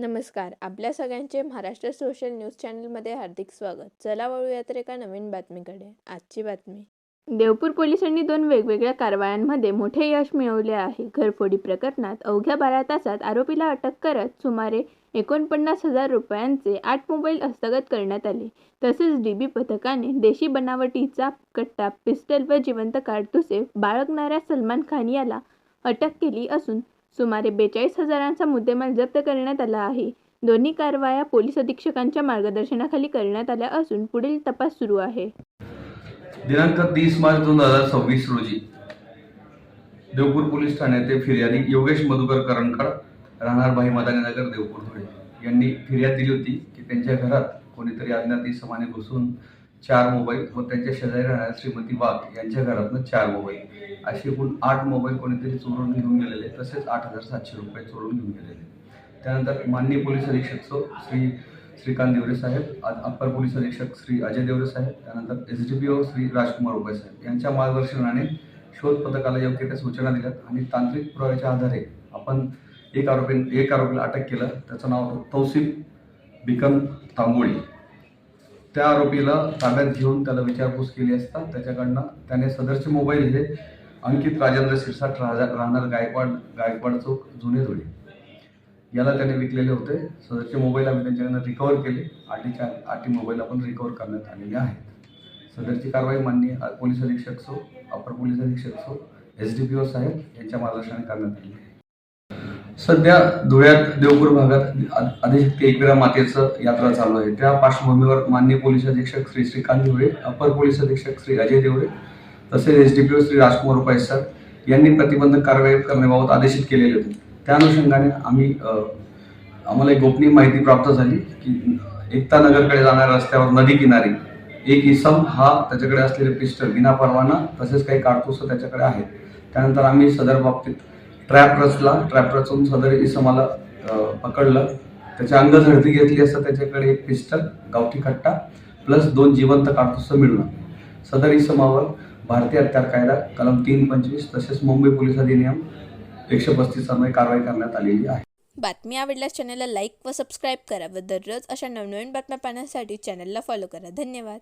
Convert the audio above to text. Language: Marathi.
नमस्कार. आपल्या सगळ्यांचे महाराष्ट्र सोशल न्यूज चॅनलमध्ये हार्दिक स्वागत. चला वळूया तर एका नवीन बातमीकडे. आजची बातमी. देवपूर पोलिसांनी 2 वेगवेगळ्या कारवायांमध्ये मोठे यश मिळवले आहे. घरफोडी प्रकरणात अवघ्या 12 तासात आरोपीला अटक करत सुमारे 49,000 रुपयांचे 8 मोबाईल हस्तगत करण्यात आले. तसेच डीबी पथकाने देशी बनावटीचा कट्टा, पिस्टल व जिवंत काडतुसे बाळगणाऱ्या सलमान खान याला अटक केली असून सुमारे 42,000चा मुद्देमाल जप्त करण्यात आला आहे. दोन्ही कारवाया पोलीस अधीक्षकांच्या मार्गदर्शनाखाली करण्यात आल्या असून पुढील तपास सुरू आहे. दिनांक 30 मार्च 2026 रोजी देवपूर पोलीस ठाण्याचे फिर्यादी योगेश मधुकर करंडकर राहणार भाई मदानी नगर देवपूर धुळे यांनी फिर्याद दिली होती की त्यांच्या घरात कोणीतरी अज्ञात इसमाने घुसून 4 मोबाईल व त्यांच्या शेजारी राहणाऱ्या श्रीमती वाघ यांच्या घरातून 4 मोबाईल असे एकूण 8 मोबाईल कोणीतरी चोरून घेऊन गेलेले, तसेच 8,700 रुपये चोरून घेऊन गेलेले. त्यानंतर माननीय पोलीस अधीक्षक श्री श्रीकांत देवरे साहेब, अप्पर पोलीस अधीक्षक श्री अजय देवरे साहेब, त्यानंतर SDPO श्री राजकुमार उपाय साहेब यांच्या मार्गदर्शनाने शोध पथकाला योग्य त्या सूचना दिल्यात आणि तांत्रिक पुराव्याच्या आधारे आपण एक आरोपीला अटक केलं. त्याचं नाव तौसिफ बिकम तांबोळी. त्या आरोपीला ताब्यात घेऊन त्याला विचारपूस केली असता त्याने सदरचे मोबाईल हे अंकित राजेंद्र सिरसाट राहणार गायकवाड चौक जुने धुळे याला त्याने विकलेले होते. सदरचे मोबाईल आम्ही त्यांच्याकडनं रिकवर केले. 8 मोबाईल आपण रिकवर करण्यात आलेले आहेत. सदरची कारवाई माननीय पोलीस अधीक्षक अपर पोलीस अधीक्षक SDPO साहेब यांच्या मार्गदर्शनाने करण्यात आली आहे. सध्या धुळ्यात देवपूर भागात आदिशक्ती एकविरा मातेचं यात्रा चालू आहे. त्या पार्श्वभूमीवर माननीय पोलीस अधीक्षक श्री श्रीकांत देवरे, अपर पोलीस अधीक्षक श्री अजय देवरे तसेच SDPO श्री राजकुमार उपाय सर यांनी प्रतिबंधक कारवाई करण्याबाबत आदेशित केलेले होते. त्या अनुषंगाने आम्हाला एक गोपनीय माहिती प्राप्त झाली की एकता नगरकडे जाणाऱ्या रस्त्यावर नदी किनारी एक इसम हा त्याच्याकडे असलेले पिस्टल विना परवाना तसेच काही काडतुसं त्याच्याकडे आहेत. त्यानंतर आम्ही सदर बाबतीत ट्रॅप रचून सदर इसमाला पकडलं. त्याच्या अंगझडती घेतली असता त्याच्याकडे एक पिस्टल, गावठी कट्टा प्लस 2 जिवंत काडतुसं मिळून सदर इसमावर भारतीय हत्यार कायदा कलम 325 तसेच मुंबई पोलीस अधिनियम 135 अन्वये कारवाई करण्यात आलेली आहे. बातमी आवडल्यास चॅनलला लाईक व सबस्क्राईब करा व दररोज अशा नवनवीन बातम्या पाहण्यासाठी चॅनलला फॉलो करा. धन्यवाद.